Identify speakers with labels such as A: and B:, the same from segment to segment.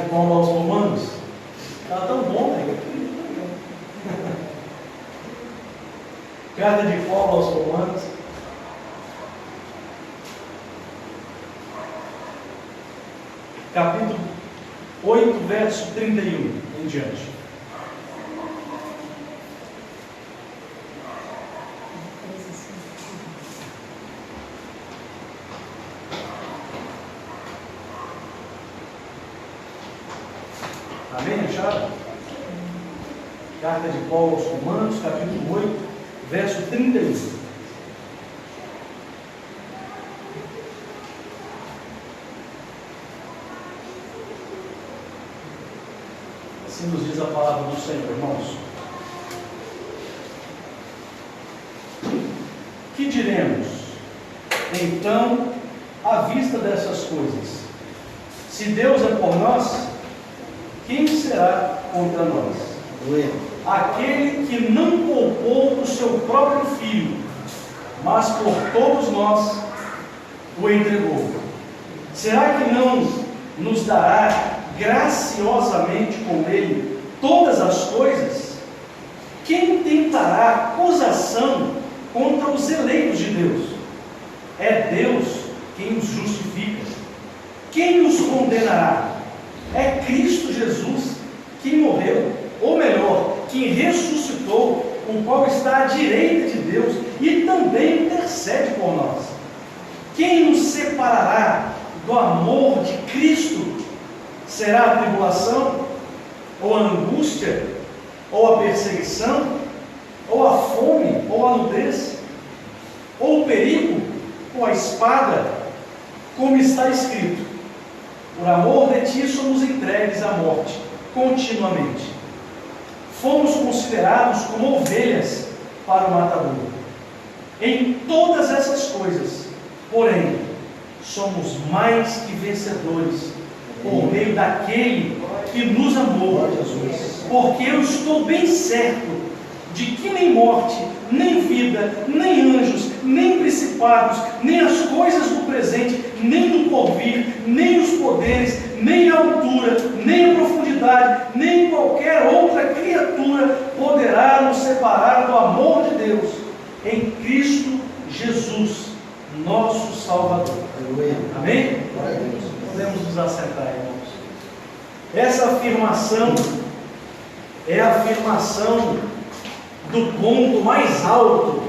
A: Paulo aos Romanos, está tão bom, né? Carta de Paulo aos Romanos, capítulo 8, verso 31 em diante. Amém? Acharam? Carta de Paulo aos Romanos, capítulo 8, verso 31. Assim nos diz a palavra do Senhor, irmãos. Que diremos, então, à vista dessas coisas? Se Deus é por nós, quem será contra nós? Aquele que não poupou o seu próprio filho, mas por todos nós o entregou. Será que não nos dará graciosamente com ele todas as coisas? Quem tentará acusação contra os eleitos de Deus? É Deus quem os justifica. Quem os condenará? É Cristo Jesus, que morreu, ou melhor, que ressuscitou, o qual está à direita de Deus e também intercede por nós. Quem nos separará do amor de Cristo? Será a tribulação, ou a angústia, ou a perseguição, ou a fome, ou a nudez, ou o perigo, ou a espada? Como está escrito: por amor de ti somos entregues à morte continuamente. Fomos considerados como ovelhas para o matadouro. Em todas essas coisas, porém, somos mais que vencedores por meio daquele que nos amou, Jesus. Porque eu estou bem certo de que nem morte, nem vida, nem anjos, nem principados, nem as coisas do presente, nem do porvir, nem os poderes, nem a altura, nem a profundidade, nem qualquer outra criatura poderá nos separar do amor de Deus em Cristo Jesus, nosso Salvador. Amém? Podemos nos assentar, irmãos. Essa afirmação é a afirmação do ponto mais alto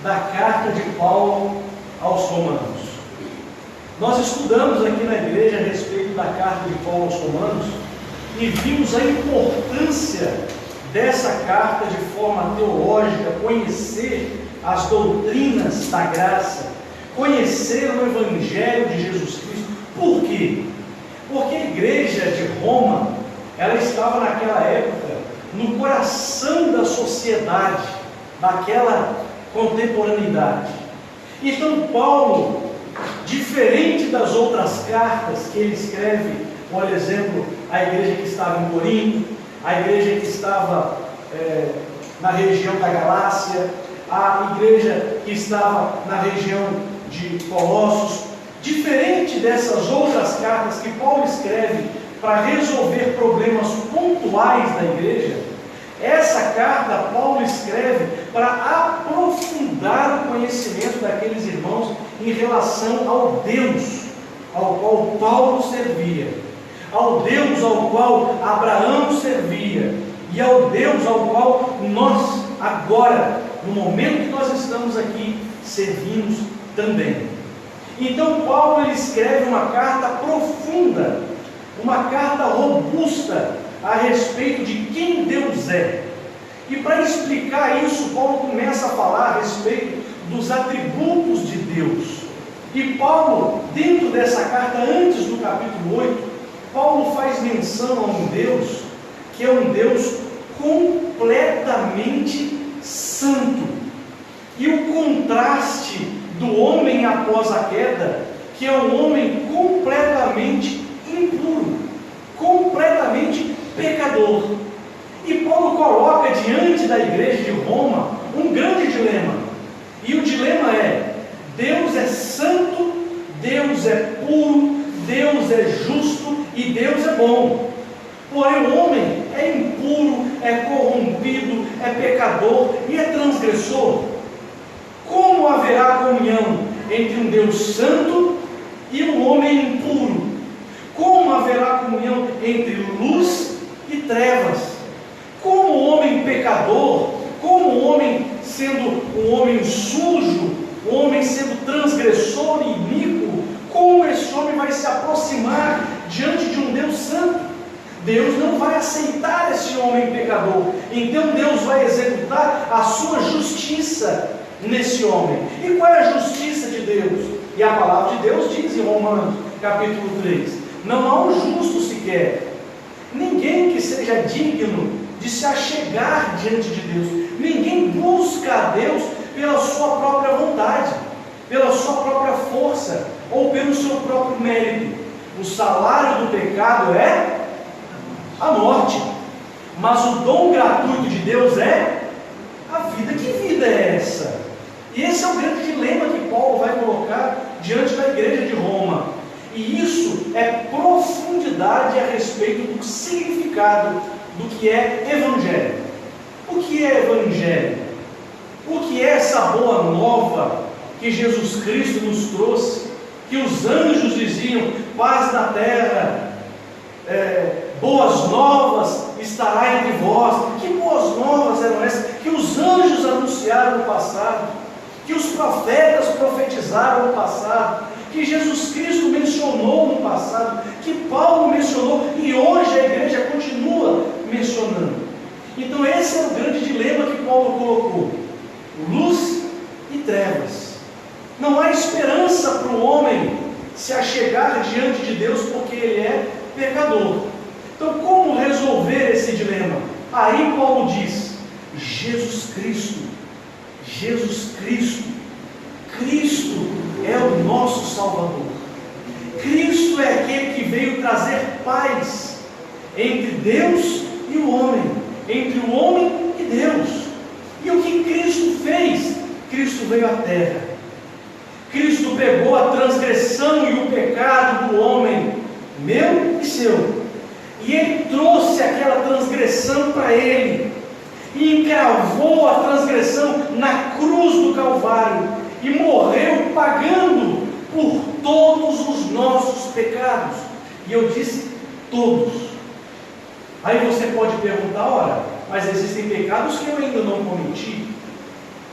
A: da carta de Paulo aos Romanos. Nós estudamos aqui na igreja a respeito da carta de Paulo aos Romanos e vimos a importância dessa carta de forma teológica, conhecer as doutrinas da graça, conhecer o Evangelho de Jesus Cristo. Por quê? Porque a igreja de Roma, ela estava naquela época no coração da sociedade, daquela contemporaneidade. Então Paulo, diferente das outras cartas que ele escreve, por exemplo, a igreja que estava em Corinto, a igreja que estava na região da Galácia, a igreja que estava na região de Colossos, diferente dessas outras cartas que Paulo escreve para resolver problemas pontuais da igreja, essa carta Paulo escreve para aprofundar o conhecimento daqueles irmãos em relação ao Deus ao qual Paulo servia, ao Deus ao qual Abraão servia e ao Deus ao qual nós agora, no momento que nós estamos aqui, servimos também. Então Paulo ele escreve uma carta profunda, uma carta robusta a respeito de quem Deus é. E para explicar isso, Paulo começa a falar a respeito dos atributos de Deus. E Paulo, dentro dessa carta, antes do capítulo 8, Paulo faz menção a um Deus que é um Deus completamente santo. E o contraste do homem após a queda, que é um homem completamente impuro, completamente pecador. E Paulo coloca diante da igreja de Roma um grande dilema. E o dilema é: Deus é santo, Deus é puro, Deus é justo e Deus é bom. Porém o homem é impuro, é corrompido, é pecador e é transgressor. Como haverá comunhão entre um Deus santo e um homem impuro? Como haverá comunhão entre luz e trevas? Como o homem pecador, como o homem sendo um homem sujo, o homem sendo transgressor e iníquo, como esse homem vai se aproximar diante de um Deus santo? Deus não vai aceitar esse homem pecador. Então Deus vai executar a sua justiça nesse homem. E qual é a justiça de Deus? E a palavra de Deus diz em Romanos capítulo 3: não há um justo sequer, ninguém que seja digno de se achegar diante de Deus. Ninguém busca a Deus pela sua própria vontade, pela sua própria força ou pelo seu próprio mérito. O salário do pecado é a morte, mas o dom gratuito de Deus é a vida. Que vida é essa? E esse é o grande dilema que Paulo vai colocar diante da igreja de Roma. E isso é profundidade a respeito do significado do que é evangelho. O que é evangelho? O que é essa boa nova que Jesus Cristo nos trouxe? Que os anjos diziam: paz na terra, boas novas estará entre vós. Que boas novas eram essas? Que os anjos anunciaram no passado, que os profetas profetizaram no passado, que Jesus Cristo mencionou no passado, que Paulo mencionou e hoje a igreja continua mencionando. Então esse é o grande dilema que Paulo colocou: luz e trevas. Não há esperança para o homem se achegar diante de Deus porque ele é pecador. Então como resolver esse dilema? Aí Paulo diz: Jesus Cristo, Cristo é o nosso Salvador. Cristo é aquele que veio trazer paz entre Deus e o homem, entre o homem e Deus. E o que Cristo fez? Cristo veio à terra. Cristo pegou a transgressão e o pecado do homem, meu e seu, e Ele trouxe aquela transgressão para Ele, e encravou a transgressão na cruz do Calvário, e morreu pagando por todos os nossos pecados. E eu disse todos. Aí você pode perguntar: ora, mas existem pecados que eu ainda não cometi?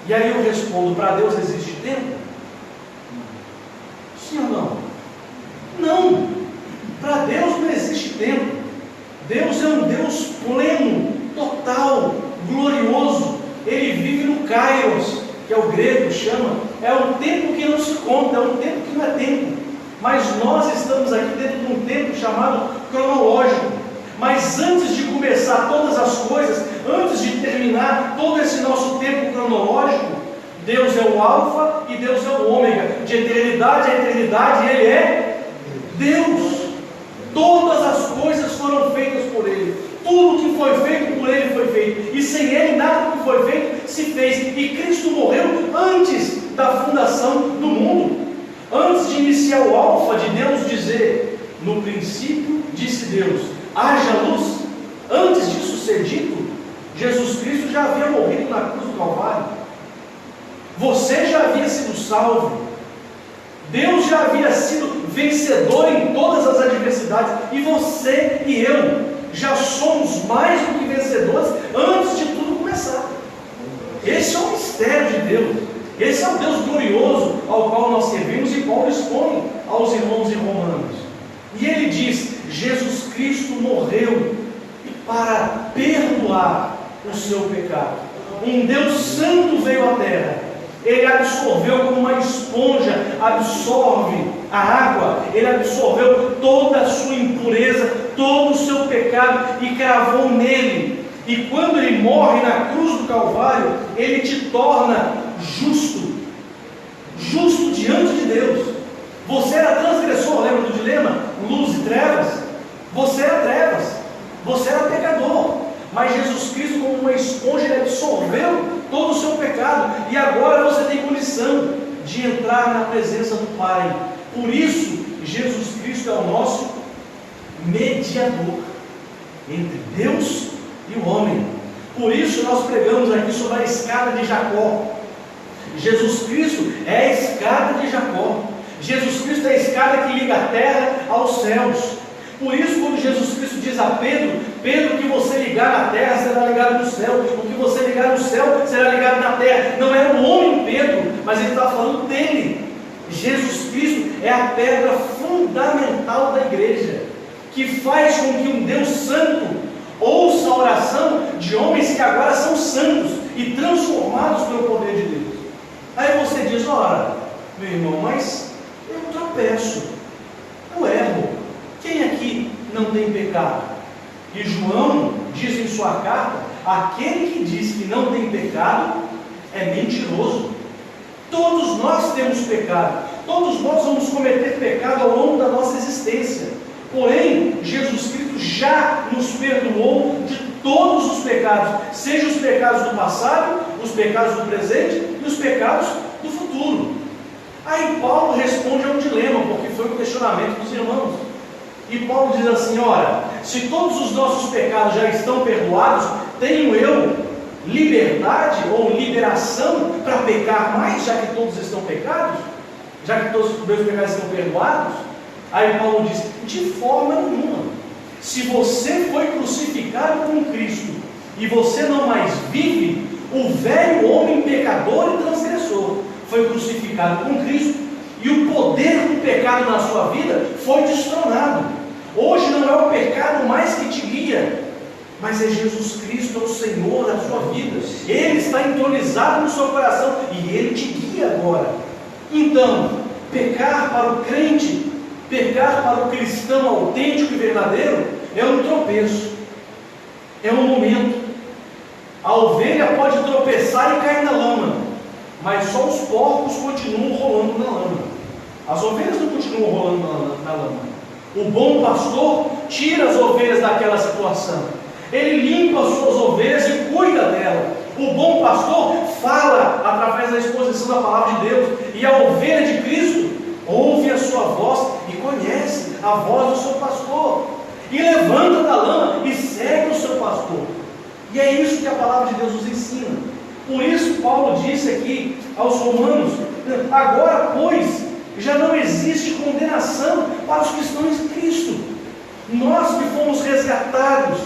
A: E aí eu respondo: para Deus existe tempo? Sim ou não? Não, para Deus não existe tempo. Deus é um Deus pleno, total, glorioso. Ele vive no Kairos, que é o grego chama, é um tempo que não se conta, é um tempo que não é tempo. Mas nós estamos aqui dentro de um tempo chamado cronológico. Mas antes de começar todas as coisas, antes de terminar todo esse nosso tempo cronológico, Deus é o Alfa e Deus é o Ômega. De eternidade a eternidade Ele é Deus. Todas as coisas foram feitas por Ele. Tudo que foi feito por Ele foi feito. E sem Ele nada que foi feito se fez. E Cristo morreu antes da fundação do mundo. Antes de iniciar o Alfa, de Deus dizer: no princípio disse Deus, haja luz. Antes disso ser dito, Jesus Cristo já havia morrido na cruz do Calvário. Você já havia sido salvo. Deus já havia sido vencedor em todas as adversidades. E você e eu já somos mais do que vencedores antes de tudo começar. Esse é o mistério de Deus. Esse é o Deus glorioso ao qual nós servimos, e Paulo expõe aos irmãos em Romanos. E ele diz: Jesus Cristo morreu para perdoar o seu pecado. Um Deus santo veio à terra. Ele absorveu como uma esponja, absorve a água. Ele absorveu toda a sua impureza, todo o seu pecado e cravou nele. E quando ele morre na cruz do Calvário, ele te torna justo, justo diante de Deus. Você era transgressor, lembra do dilema? Luz e trevas. Você era trevas, você era pecador. Mas Jesus Cristo, como uma esponja, Ele absorveu todo o seu pecado. E agora você tem condição de entrar na presença do Pai. Por isso, Jesus Cristo Cristo é o nosso mediador entre Deus e o homem. Por isso nós pregamos aqui sobre a escada de Jacó. Jesus Cristo é a escada de Jacó. Jesus Cristo é a escada que liga a terra aos céus. Por isso, quando Jesus Cristo diz a Pedro: Pedro, o que você ligar na terra será ligado no céu, o que você ligar no céu será ligado na terra. Não era o homem Pedro, mas ele está falando dele. Jesus Cristo é a pedra fundamental da igreja, que faz com que um Deus santo ouça a oração de homens que agora são santos e transformados pelo poder de Deus. Aí você diz: ora, meu irmão, mas eu tropeço, eu erro. Quem aqui não tem pecado? E João diz em sua carta: aquele que diz que não tem pecado é mentiroso. Todos nós temos pecado, todos nós vamos cometer pecado ao longo da nossa existência. Porém, Jesus Cristo já nos perdoou de todos os pecados, seja os pecados do passado, os pecados do presente e os pecados do futuro. Aí Paulo responde a um dilema, porque foi um questionamento dos irmãos. E Paulo diz assim: ora, se todos os nossos pecados já estão perdoados, tenho eu liberdade ou liberação para pecar mais, já que todos estão pecados? Já que todos os meus pecados estão perdoados? Aí Paulo diz: de forma nenhuma. Se você foi crucificado com Cristo e você não mais vive, o velho homem pecador e transgressor foi crucificado com Cristo, e o poder do pecado na sua vida foi destronado. Hoje não é o pecado mais que te guia, mas é Jesus Cristo, é o Senhor da sua vida. Ele está entronizado no seu coração e Ele te guia agora. Então, pecar para o crente, pecar para o cristão autêntico e verdadeiro, é um tropeço, é um momento. A ovelha pode tropeçar e cair na lama, mas só os porcos continuam rolando na lama. As ovelhas não continuam rolando na lama. O bom pastor tira as ovelhas daquela situação. Ele limpa as suas ovelhas e cuida dela. O bom pastor fala através da exposição da palavra de Deus, e a ovelha de Cristo ouve a sua voz e conhece a voz do seu pastor, e levanta da lama e segue o seu pastor. E é isso que a palavra de Deus nos ensina. Por isso Paulo disse aqui aos Romanos: agora, pois, já não existe condenação para os que estão em Cristo. Nós que fomos resgatados,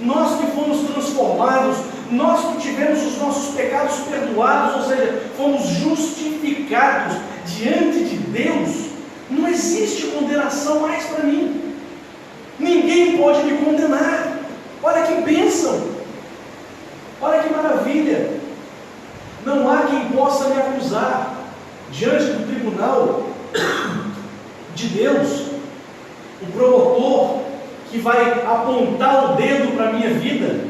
A: nós que fomos transformados, nós que tivemos os nossos pecados perdoados, ou seja, fomos justificados diante de Deus, não existe condenação mais para mim. Ninguém pode me condenar. Olha que bênção, olha que maravilha. Não há quem possa me acusar diante do tribunal de Deus. O promotor que vai apontar o dedo para a minha vida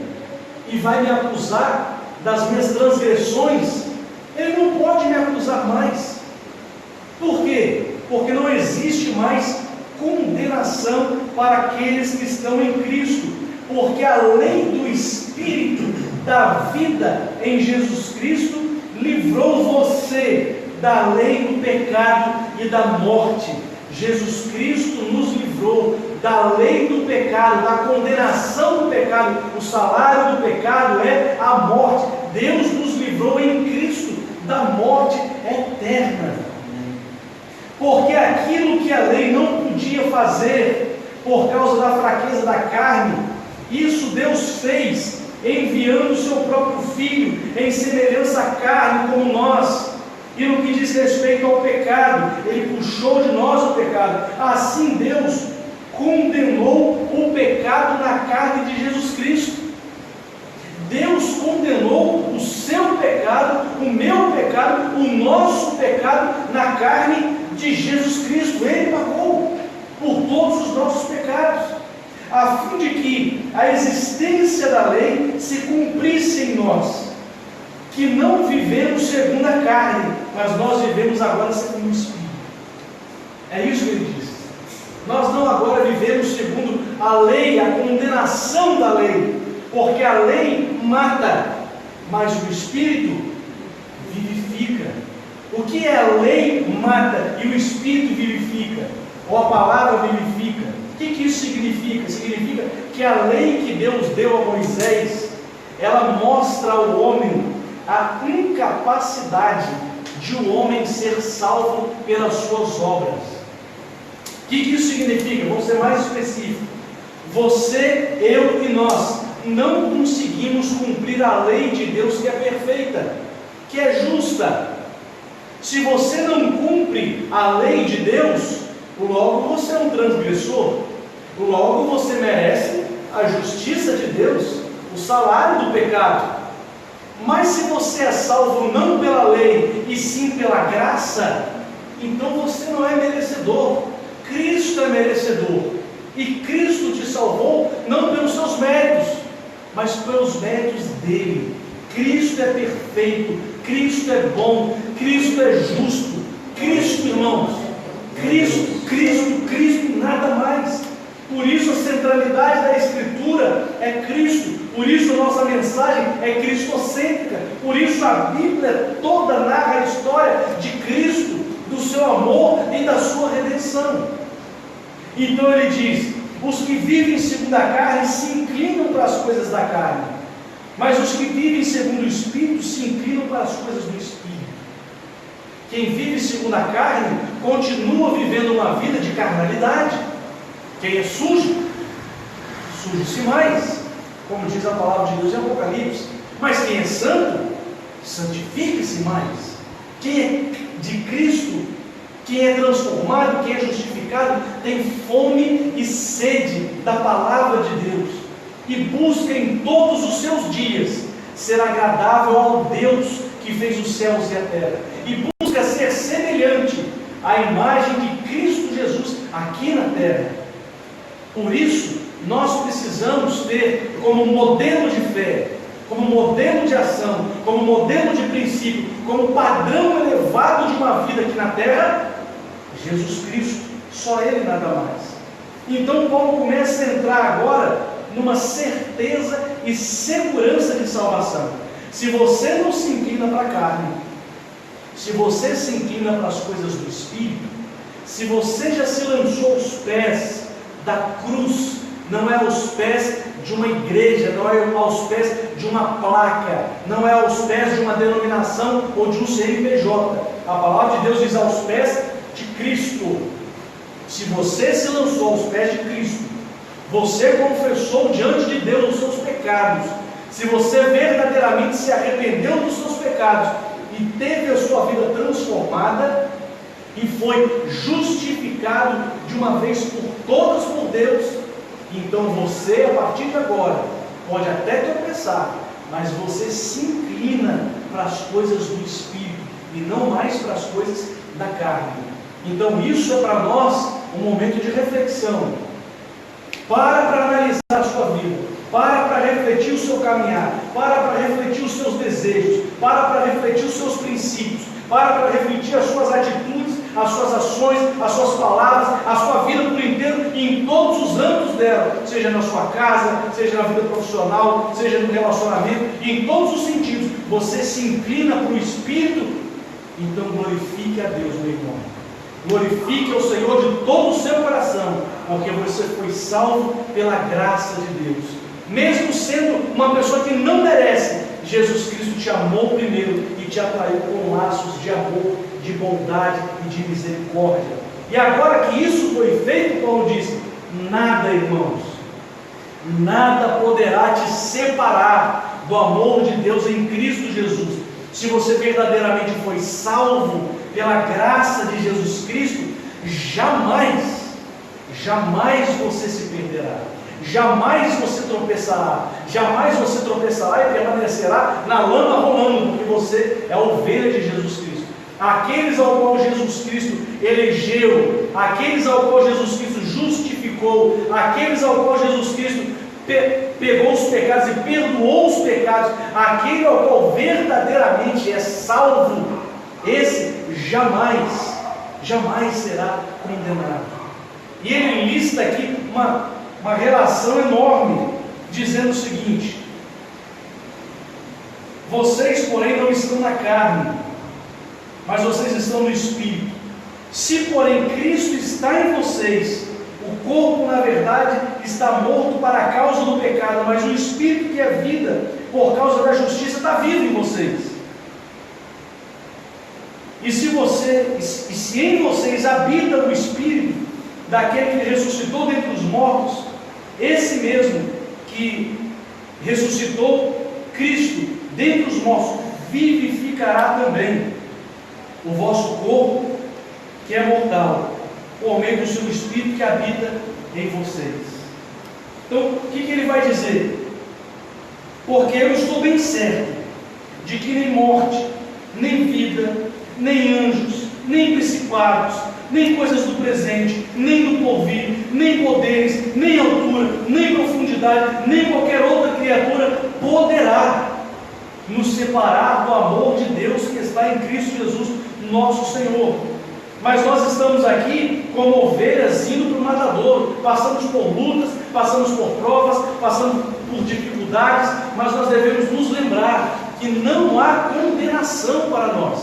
A: e vai me acusar das minhas transgressões, ele não pode me acusar mais. Por quê? Porque não existe mais condenação para aqueles que estão em Cristo, porque a lei do Espírito da vida em Jesus Cristo livrou você da lei do pecado e da morte. Jesus Cristo nos livrou da lei do pecado, da condenação do pecado. O salário do pecado é a morte. Deus nos livrou em Cristo da morte eterna. Porque aquilo que a lei não podia fazer por causa da fraqueza da carne, isso Deus fez, enviando o seu próprio Filho em semelhança à carne como nós. E no que diz respeito ao pecado, Ele puxou de nós o pecado. Assim Deus condenou o pecado na carne de Jesus Cristo. Deus condenou o seu pecado, o meu pecado, o nosso pecado na carne de Jesus Cristo. Ele pagou por todos os nossos pecados, a fim de que a existência da lei se cumprisse em nós, que não vivemos segundo a carne, mas nós vivemos agora segundo o Espírito. É isso que ele diz. Nós não agora vivemos segundo a lei, a condenação da lei, porque a lei mata, mas o Espírito vivifica. O que é a lei mata e o Espírito vivifica? ou a palavra vivifica. O que isso significa? Significa que a lei que Deus deu a Moisés, ela mostra ao homem a incapacidade de o homem ser salvo pelas suas obras. O que isso significa? Vou ser mais específico. Você, eu e nós não conseguimos cumprir a lei de Deus, que é perfeita, que é justa. Se você não cumpre a lei de Deus, logo você é um transgressor, logo você merece a justiça de Deus, o salário do pecado. Mas se você é salvo não pela lei, e sim pela graça, então você não é merecedor. Cristo é merecedor, e Cristo te salvou não pelos seus méritos, mas pelos méritos dele. Cristo é perfeito, Cristo é bom, Cristo é justo. Cristo, irmãos, Cristo, nada mais. Por isso a centralidade da Escritura é Cristo. Por isso a nossa mensagem é cristocêntrica. Por isso a Bíblia toda narra a história de Cristo, do seu amor e da sua redenção. Então ele diz: os que vivem segundo a carne se inclinam para as coisas da carne, mas os que vivem segundo o Espírito se inclinam para as coisas do Espírito. Quem vive segundo a carne continua vivendo uma vida de carnalidade. Quem é sujo, suje-se mais, como diz a palavra de Deus em Apocalipse. Mas quem é santo, santifique-se mais. Quem é de Cristo, quem é transformado, quem é justificado, tem fome e sede da palavra de Deus, e busca em todos os seus dias ser agradável ao Deus que fez os céus e a terra, e busca ser semelhante à imagem de Cristo Jesus aqui na terra. Por isso, nós precisamos ter como modelo de fé, como modelo de ação, como modelo de princípio, como padrão elevado de uma vida aqui na terra, Jesus Cristo, só Ele, nada mais. Então Paulo começa a entrar agora numa certeza e segurança de salvação. Se você não se inclina para a carne, se você se inclina para as coisas do Espírito, se você já se lançou aos pés da cruz, não é aos pés de uma igreja, não é aos pés de uma placa, não é aos pés de uma denominação ou de um CNPJ. A palavra de Deus diz aos pés de Cristo. Se você se lançou aos pés de Cristo, você confessou diante de Deus os seus pecados, se você verdadeiramente se arrependeu dos seus pecados e teve a sua vida transformada e foi justificado de uma vez por todas por Deus, então você, a partir de agora, pode até tropeçar, mas você se inclina para as coisas do Espírito e não mais para as coisas da carne. Então isso é para nós um momento de reflexão. Para analisar a sua vida, para refletir o seu caminhar, para refletir os seus desejos, para refletir os seus princípios, para refletir as suas atitudes, as suas ações, as suas palavras, a sua vida por inteiro e em todos os âmbitos dela, seja na sua casa, seja na vida profissional, seja no relacionamento, e em todos os sentidos, você se inclina para o Espírito, então glorifique a Deus, meu irmão. Glorifique ao Senhor de todo o seu coração, porque você foi salvo pela graça de Deus. Mesmo sendo uma pessoa que não merece, Jesus Cristo te amou primeiro e te atraiu com laços de amor, de bondade e de misericórdia. E agora que isso foi feito, Paulo diz: nada, irmãos, nada poderá te separar do amor de Deus em Cristo Jesus. Se você verdadeiramente foi salvo pela graça de Jesus Cristo, jamais você se perderá, jamais você tropeçará e permanecerá na lama rolando, porque você é a ovelha de Jesus Cristo. Aqueles ao qual Jesus Cristo elegeu, aqueles ao qual Jesus Cristo justificou, aqueles ao qual Jesus Cristo pegou os pecados e perdoou os pecados, aquele ao qual verdadeiramente é salvo, esse jamais será condenado. E ele lista aqui uma relação enorme, dizendo o seguinte: vocês, porém, não estão na carne, mas vocês estão no Espírito, Se, porém, Cristo está em vocês, o corpo, na verdade, está morto para a causa do pecado, mas o Espírito, que é vida, por causa da justiça, está vivo em vocês. E se em vocês habita o Espírito daquele que ressuscitou dentre os mortos, esse mesmo que ressuscitou Cristo dentre os mortos, vivificará também o vosso corpo, que é mortal, por meio do seu Espírito que habita em vocês. Então, o que ele vai dizer? Porque eu estou bem certo de que nem morte, nem vida, nem anjos, nem principados, nem coisas do presente, nem do porvir, nem poderes, nem altura, nem profundidade, nem qualquer outra criatura poderá nos separar do amor de Deus que está em Cristo Jesus, nosso Senhor. Mas nós estamos aqui como ovelhas indo para o matadouro, passamos por lutas, passamos por provas, passamos por dificuldades, mas nós devemos nos lembrar que não há condenação para nós.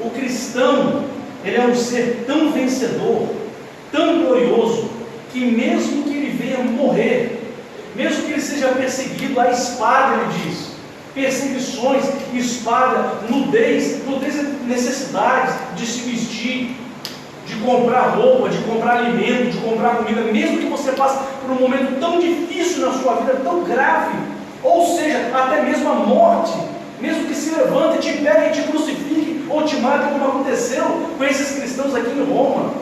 A: O cristão, ele é um ser tão vencedor, tão glorioso, que mesmo que ele venha morrer, mesmo que ele seja perseguido, a espada, ele diz, perseguições, espada, nudez necessidades de se vestir, de comprar roupa, de comprar alimento, de comprar comida, mesmo que você passe por um momento tão difícil na sua vida, tão grave, ou seja, até mesmo a morte, mesmo que se levante, te pegue e te crucifique, ou te mate, como aconteceu com esses cristãos aqui em Roma.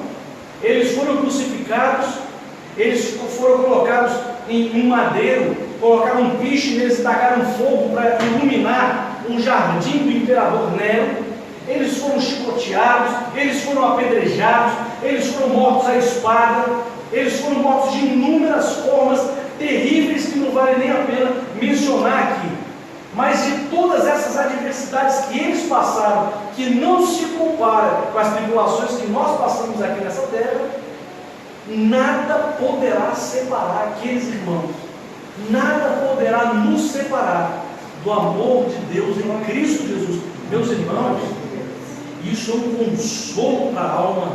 A: Eles foram crucificados, eles foram colocados em um madeiro, colocaram um piche neles, tacaram fogo para iluminar o jardim do imperador Nero. Eles foram chicoteados, eles foram apedrejados, eles foram mortos à espada, eles foram mortos de inúmeras formas terríveis que não vale nem a pena mencionar aqui. Mas de todas essas adversidades que eles passaram, que não se compara com as tribulações que nós passamos aqui nessa terra, nada poderá separar aqueles irmãos, nada poderá nos separar do amor de Deus em Cristo Jesus. Meus irmãos, isso é um consolo para a alma,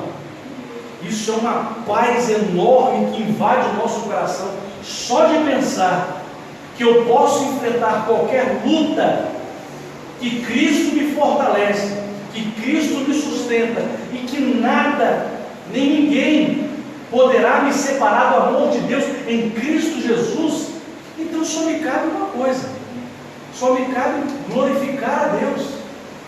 A: isso é uma paz enorme que invade o nosso coração, só de pensar que eu posso enfrentar qualquer luta, que Cristo me fortalece, que Cristo me sustenta, e que nada, nem ninguém poderá me separar do amor de Deus em Cristo Jesus. Então só me cabe uma coisa, só me cabe glorificar a Deus,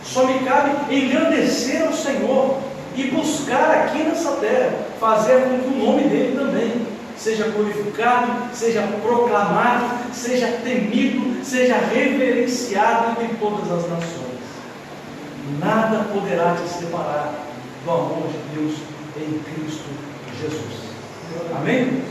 A: só me cabe engrandecer ao Senhor e buscar aqui nessa terra, fazer com que o nome dele também seja glorificado, seja proclamado, seja temido, seja reverenciado entre todas as nações. Nada poderá te separar do amor de Deus em Cristo Jesus. Amém?